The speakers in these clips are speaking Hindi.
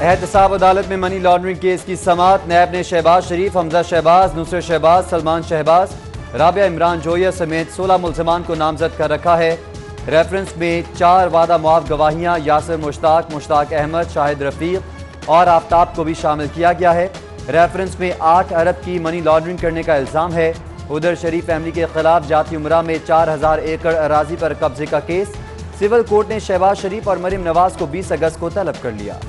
एहतसाब अदालत में मनी लॉन्ड्रिंग केस की समाअत। नैब ने शहबाज शरीफ, हमजा शहबाज, नुसरत शहबाज, सलमान शहबाज, राबिया इमरान जोया समेत 16 मुल्ज़िमान को नामजद कर रखा है। रेफरेंस में 4 वादा मुआफ़ गवाहियाँ यासिर मुश्ताक, मुश्ताक अहमद, शाहिद रफ़ीक और आफ्ताब को भी शामिल किया गया है। रेफरेंस में 8 अरब की मनी लॉन्ड्रिंग करने का इल्ज़ाम है। उधर शरीफ फैमिली के खिलाफ जाती उमरा में 4000 एकड़ अराजी पर कब्जे का केस। सिविल कोर्ट ने शहबाज शरीफ और मरीम नवाज को 20 अगस्त को तलब कर लिया।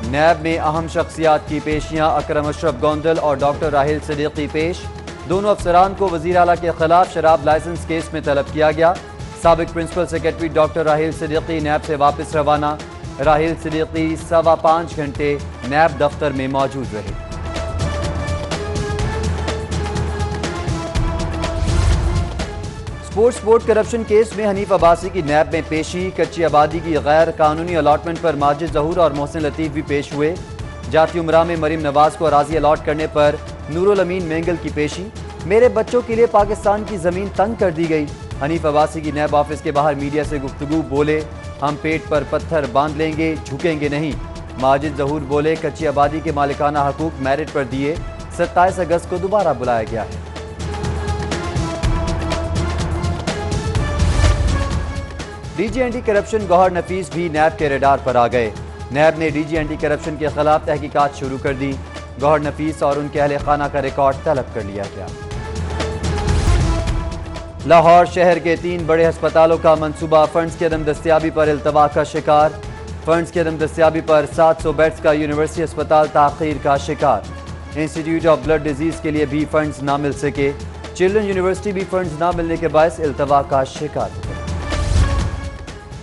नैब में अहम शख्सियात की पेशियां। अकरम अशरफ गोंदल और डॉक्टर राहिल सिद्दीकी पेश। दोनों अफसरान को वज़ीर आला के खिलाफ शराब लाइसेंस केस में तलब किया गया। साबिक principal secretary doctor Rahil Siddiqui नैब से वापस रवाना। राहिल सिद्दीकी 5.25 घंटे नैब दफ्तर में मौजूद रहे। स्पोर्ट्स बोर्ड करप्शन केस में हनीफ अब्बासी की नैब में पेशी। कच्ची आबादी की गैर कानूनी अलॉटमेंट पर माजिद जहूर और मोहसिन लतीफ भी पेश हुए। जाती उमरा में मरीम नवाज को अराजी अलॉट करने पर नूरुल अमीन मेंगल की पेशी। मेरे बच्चों के लिए पाकिस्तान की जमीन तंग कर दी गई। हनीफ अब्बासी की नैब ऑफिस के बाहर मीडिया से गुफ्तगू। बोले, हम पेट पर पत्थर बांध लेंगे, झुकेंगे नहीं। माजिद जहूर बोले, कच्ची आबादी के मालिकाना हकूक मेरिट पर दिए। 27 अगस्त को दोबारा बुलाया गया है। डीजी एंटी करप्शन गौहर नफीस भी नैब के रडार पर आ गए। नैब ने डीजी एंटी करप्शन के खिलाफ तहकीकात शुरू कर दी। गौहर नफीस और उनके अहले खाना का रिकॉर्ड तलब कर लिया गया। लाहौर शहर के 3 बड़े अस्पतालों का मंसूबा फंड्स की अदम दस्तियाबी पर इल्तवा का शिकार। फंड्स की अदम दस्तियाबी पर 700 बेड्स का यूनिवर्सिटी अस्पताल ताखीर का शिकार। इंस्टीट्यूट ऑफ ब्लड डिजीज के लिए भी फंड्स ना मिल सके। चिल्ड्रन यूनिवर्सिटी भी फंड्स ना मिलने के बायस इल्तवा का शिकार हो गए।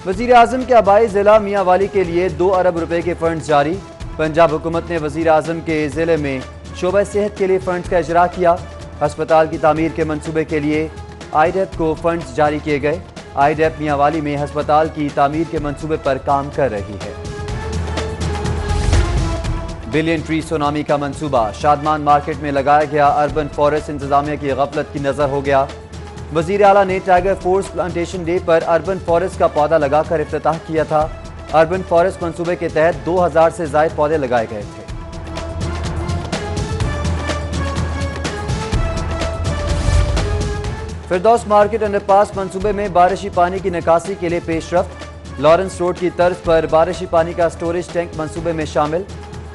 वज़ीर आज़म के आबाई ज़िला मियांवाली के लिए 2 अरब रुपए के फंड्स जारी। पंजाब हुकूमत ने वज़ीर आज़म के ज़िले में शोबा सेहत के लिए फंड्स का इजरा किया। अस्पताल की तामीर के मंसूबे के लिए आईडेप को फंड्स जारी किए गए। आईडेप मियांवाली में अस्पताल की तामीर के मंसूबे पर काम कर रही है। बिलियन ट्री सुनामी का मंसूबा। शादमान मार्केट में लगाया गया अर्बन फॉरेस्ट इंतजामिया की गफलत की नजर हो गया। वज़ीर आला ने टाइगर फोर्स प्लांटेशन डे पर अर्बन फॉरेस्ट का पौधा लगाकर इफ्तिताह किया था। अर्बन फॉरेस्ट मंसूबे के तहत 2000 से ज़ायद पौधे लगाए गए थे। फिरदौस मार्केट अंडरपास मंसूबे में बारिशी पानी की निकासी के लिए पेशरफ्त। लॉरेंस रोड की तर्ज पर बारिशी पानी का स्टोरेज टैंक मंसूबे में शामिल।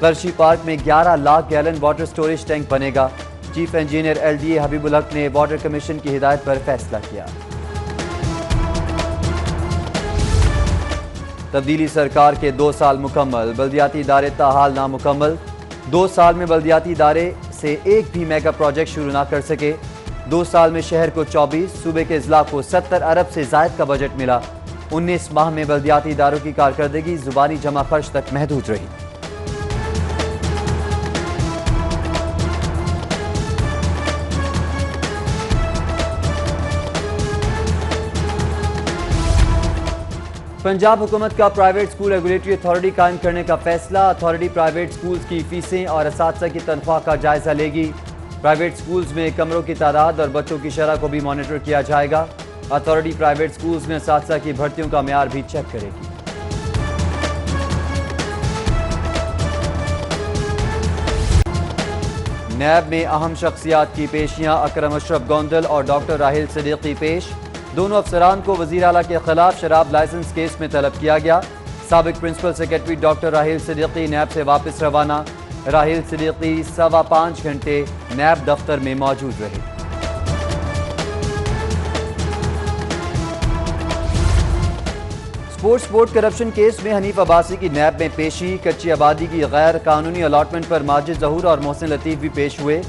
कर्शी पार्क में 11 lakh gallon water storage tank बनेगा। चीफ इंजीनियर LDA हबीबुल हक ने वाटर कमीशन की हिदायत पर फैसला किया। तब्दीली सरकार के 2 साल मुकम्मल। बल्दियाती इदारे ताहाल नामुकम्मल। 2 साल में बल्दियाती इदारे से एक भी मेगा प्रोजेक्ट शुरू ना कर सके। 2 साल में शहर को 24, सूबे के अजला को 70 अरब से जायद का बजट मिला। 19 माह में बल्दियाती इदारों की कारकर्दगी जुबानी जमा खर्च तक महदूद रही। पंजाब हुकूमत का प्राइवेट स्कूल रेगुलेटरी अथॉरिटी कायम करने का फैसला। अथॉरिटी प्राइवेट स्कूल्स की फीसें और असातिज़ा की तनख्वाह का जायजा लेगी। प्राइवेट स्कूल्स में कमरों की तादाद और बच्चों की शरह को भी मॉनिटर किया जाएगा। अथॉरिटी प्राइवेट स्कूल्स में असातिज़ा की भर्तियों का मेयार भी चेक करेगी। नैब में अहम शख्सियात की पेशियां। अकरम अशरफ गोंदल और डॉक्टर राहिल सिद्दीकी पेश। दोनों अफसरान को वज़ीर आला के खिलाफ शराब लाइसेंस केस में तलब किया गया। साबिक principal secretary doctor Rahil Siddiqui नैब से वापस रवाना। राहिल सिद्दीकी 5.25 घंटे नैब दफ्तर में मौजूद रहे। स्पोर्ट्स बोर्ड करप्शन केस में हनीफ अब्बासी की नैब में पेशी। कच्ची आबादी की गैर कानूनी अलॉटमेंट पर माजिद जहूर और मोहसिन लतीफ भी पेश हुए।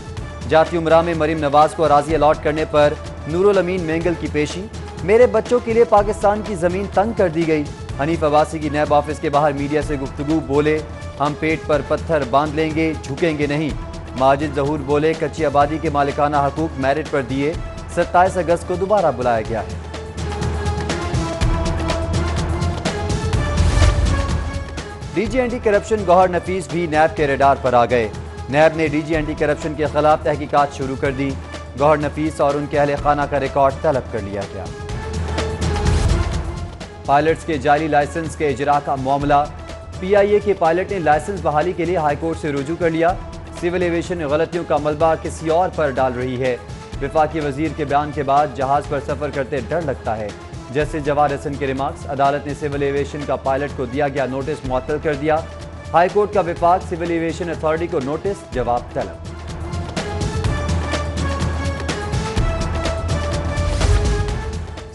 जाती उमरा में मरीम नवाज को अराजी अलॉट करने पर नूरुल अमीन मेंगल की पेशी। मेरे बच्चों के लिए पाकिस्तान की जमीन तंग कर दी गई। हनीफ अब्बासी की नैब ऑफिस के बाहर मीडिया से गुफ्तगू। बोले, हम पेट पर पत्थर बांध लेंगे, झुकेंगे नहीं। माजिद जहूर बोले, कच्ची आबादी के मालिकाना हकूक मेरिट पर दिए। 27 अगस्त को दोबारा बुलाया गया है। डीजी एंटी करप्शन गौहर नफीस भी नैब के रडार पर आ गए। नैब ने डीजी एंटी करप्शन के खिलाफ तहकीकात शुरू कर दी। गौहर नफीस और उनके अहले खाना का रिकॉर्ड तलब कर लिया गया। पायलट्स के जाली लाइसेंस के इजरा का मामला। PIA के पायलट ने लाइसेंस बहाली के लिए हाईकोर्ट से रुजू कर लिया। सिविल एविएशन गलतियों का मलबा किसी और पर डाल रही है। वफाकी वजीर के बयान के बाद जहाज पर सफर करते डर लगता है। जस्टिस जवाद हसन के रिमार्क्स। अदालत ने सिविल एविएशन का पायलट को दिया गया नोटिस मुअत्तल कर दिया। हाईकोर्ट का विफाक सिविल एविएशन अथॉरिटी को नोटिस जवाब तलब।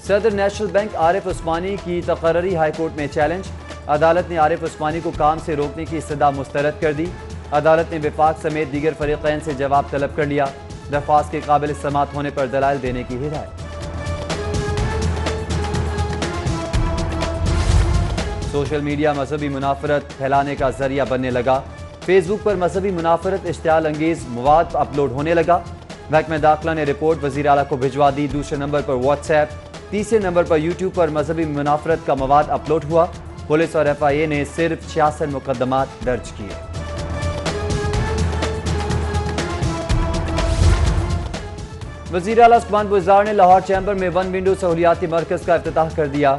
सदर नेशनल बैंक आरिफ उस्मानी की तकर्री हाईकोर्ट में चैलेंज। अदालत ने आरिफ उस्मानी को काम से रोकने की इस्तदा मुस्तरद कर दी। अदालत ने विफाक समेत दीगर फरीकैन से जवाब तलब कर लिया। दरख्वास्त के काबिल समात होने पर दलाइल देने की हिदायत। सोशल मीडिया मजहबी मुनाफरत फैलाने का जरिया बनने लगा। फेसबुक पर मजहबी मुनाफरत इश्तियाल अंगेज मवाद अपलोड होने लगा। महकमा दाखिला ने रिपोर्ट वज़ीर आला को भिजवा दी। दूसरे नंबर पर व्हाट्सएप, तीसरे नंबर पर यूट्यूब पर मजहबी मुनाफरत का मवाद अपलोड हुआ। पुलिस और FIA ने सिर्फ 66 मुकदमात दर्ज किए। वज़ीर आला उस्मान बुज़दार ने लाहौर चैम्बर में वन विंडो सहूलियाती मरकज़ का इफ्तिताह कर दिया।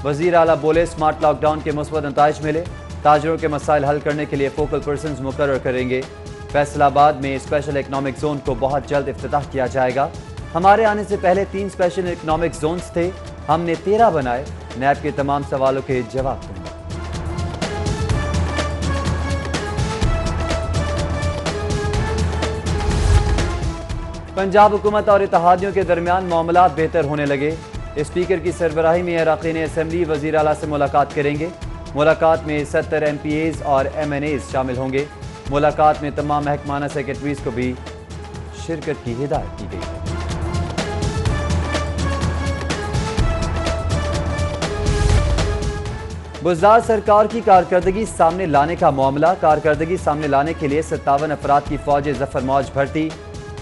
वज़ीर आला बोले, स्मार्ट लॉकडाउन के मुस्बत नताइज मिले। ताजरों के मसाइल हल करने के लिए फोकल पर्सन्स मुकर्रर करेंगे। फैसलाबाद में स्पेशल इकनॉमिक जोन को बहुत जल्द इफ्तिताह किया जाएगा। हमारे आने से पहले 3 स्पेशल इकनॉमिक जोन्स थे, हमने 13 बनाए। नैब के तमाम सवालों के जवाब दूंगा। पंजाब हुकूमत और इत्तेहादियों के दरमियान मामलात बेहतर होने लगे। स्पीकर की सरबराही में अरकान असेंबली वज़ीर आला से मुलाकात करेंगे। मुलाकात में 70 MPAs और MNAs शामिल होंगे। मुलाकात में तमाम महकमाना सेक्रेटरीज को भी शिरकत की हिदायत की गई है। बुज़दार सरकार की कारकर्दगी सामने लाने का मामला। कारकर्दगी सामने लाने के लिए 57 अफराद की फौज जफर मौज भर्ती।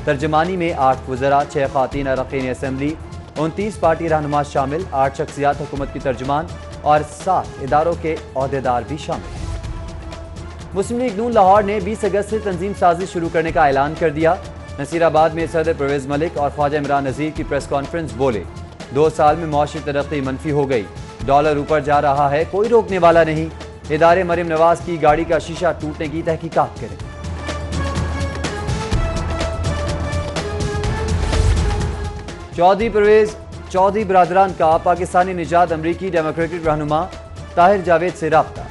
तर्जमानी में 8 वज़रा, 6 खातीन अरकान असेंबली, 29 पार्टी रहनुमा शामिल, 8 शख्सियात हुकूमत की तर्जुमान और 7 इदारों के अहदेदार भी शामिल हैं। मुस्लिम लीग नून लाहौर ने 20 अगस्त से तंजीम साजी शुरू करने का ऐलान कर दिया। नसीराबाद में सदर परवेज मलिक और ख्वाजा इमरान नज़ीर की प्रेस कॉन्फ्रेंस। बोले, 2 साल में मुआशी तरक्की मनफी हो गई, डॉलर ऊपर जा रहा है, कोई रोकने वाला नहीं। इदारे मरीम नवाज की गाड़ी का शीशा टूटने की तहकीकात करें। चौधरी बरादरान का पाकिस्तानी निजात अमरीकी डेमोक्रेटिक रहनुमा ताहिर जावेद से रब्ता।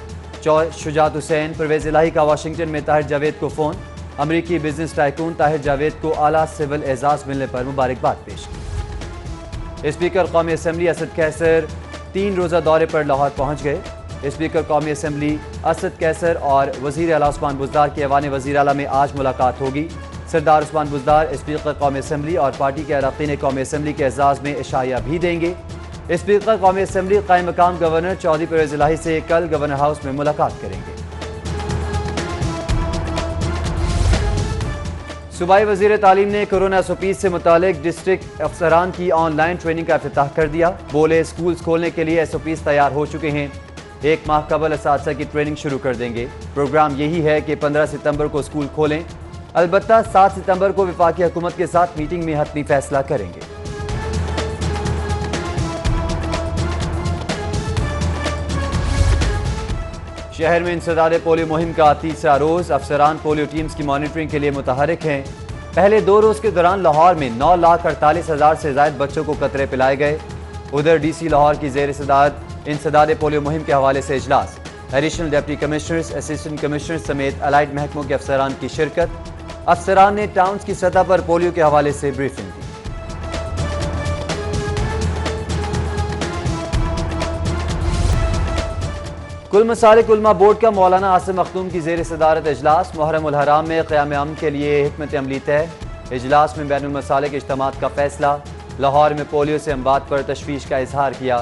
शुजात हुसैन परवेज इलाही का वाशिंगटन में ताहिर जावेद को फ़ोन। अमरीकी बिजनेस टाइकून ताहिर जावेद को आला सिविल एजाज मिलने पर मुबारकबाद पेश की। स्पीकर कौमी असम्बली असद कैसर 3 रोज़ा दौरे पर लाहौर पहुँच गए। स्पीकर कौमी असम्बली असद कैसर और वज़ीर आला उस्मान बुज़दार के ऐवान वज़ीर आला में आज मुलाकात होगी। सरदार उस्मान बुज़दार स्पीकर कौमी असम्बली और पार्टी के अरकान कौमी असम्बली के एजाज़ में इशाया भी देंगे। स्पीकर कौमी असम्बली कायम मकाम गवर्नर चौधरी परवेज इलाही से कल गवर्नर हाउस में मुलाकात करेंगे। सूबाई वज़ीर तालीम ने कोरोना SOPs से मुतालिक डिस्ट्रिक्ट अफसरान की ऑनलाइन ट्रेनिंग का इफ्तिताह कर दिया। बोले, स्कूल्स खोलने के लिए SOPs तैयार हो चुके हैं। 1 माह कबल असातिज़ा की ट्रेनिंग शुरू कर देंगे। प्रोग्राम यही है कि 15 सितंबर को स्कूल खोलें। अलबत्ता 7 सितंबर को वफाकी हुकूमत के साथ मीटिंग में हतमी फैसला करेंगे। शहर में इंसदाद पोलियो मुहिम का तीसरा रोज। अफसरान पोलियो टीम्स की मॉनिटरिंग के लिए मुतहरिक हैं। पहले 2 रोज के दौरान लाहौर में 9,48,000 से ज्यादा बच्चों को कतरे पिलाए गए। उधर DC लाहौर की ज़ेर सदारत इंसदाद पोलियो मुहिम के हवाले से इजलास। Additional deputy commissioners, assistant commissioners समेत अलाइड महकमों के अफसरान की शिरकत। अफसरान ने टाउन्स की सतह पर पोलियो के हवाले से ब्रीफिंग दी। कुल मसालिक उलमा बोर्ड का मौलाना आसिम मखदूम की ज़ेर सदारत इजलास। मुहर्रम उल हराम में क़याम अमन के लिए हिकमत अमली तय। इजलास में बैनुल मसालिक इज्तिमात का फैसला। लाहौर में पोलियो से अमवात पर तशवीश का इजहार किया।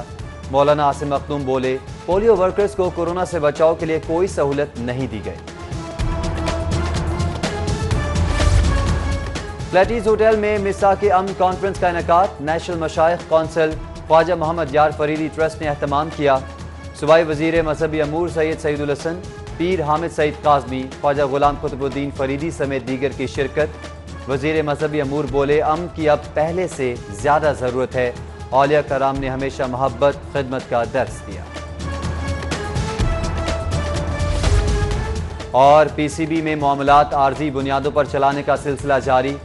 मौलाना आसिम मखदूम बोले, पोलियो वर्कर्स को कोरोना से बचाव के लिए कोई सहूलत नहीं दी गई। प्लेटीज होटल में मिसा के अमन कॉन्फ्रेंस का इनेकाद। नेशनल मशाइख कौंसिल ख्वाजा मोहम्मद यार फरीदी ट्रस्ट ने एहतमाम किया। सूबाई वज़ीर मजहबी अमूर सैयद सईदुल हसन, पीर हामिद सईद काज़मी, ख्वाजा गुलाम कुतुबुद्दीन फरीदी समेत दीगर की शिरकत। वज़ीर मजहबी अमूर बोले, अमन की अब पहले से ज़्यादा ज़रूरत है। औलिया कराम ने हमेशा मोहब्बत खिदमत का दर्स दिया। और पीसीबी में मामलात आर्जी बुनियादों पर चलाने का सिलसिला जारी।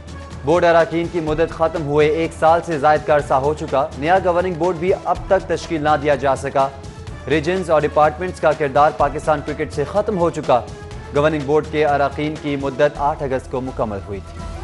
बोर्ड अरकान की मुद्दत खत्म हुए 1 साल से ज़ायद का अरसा हो चुका। नया गवर्निंग बोर्ड भी अब तक तश्कील ना दिया जा सका। रीजन्स और डिपार्टमेंट्स का किरदार पाकिस्तान क्रिकेट से खत्म हो चुका। गवर्निंग बोर्ड के अरकान की मुद्दत 8 अगस्त को मुकम्मल हुई थी।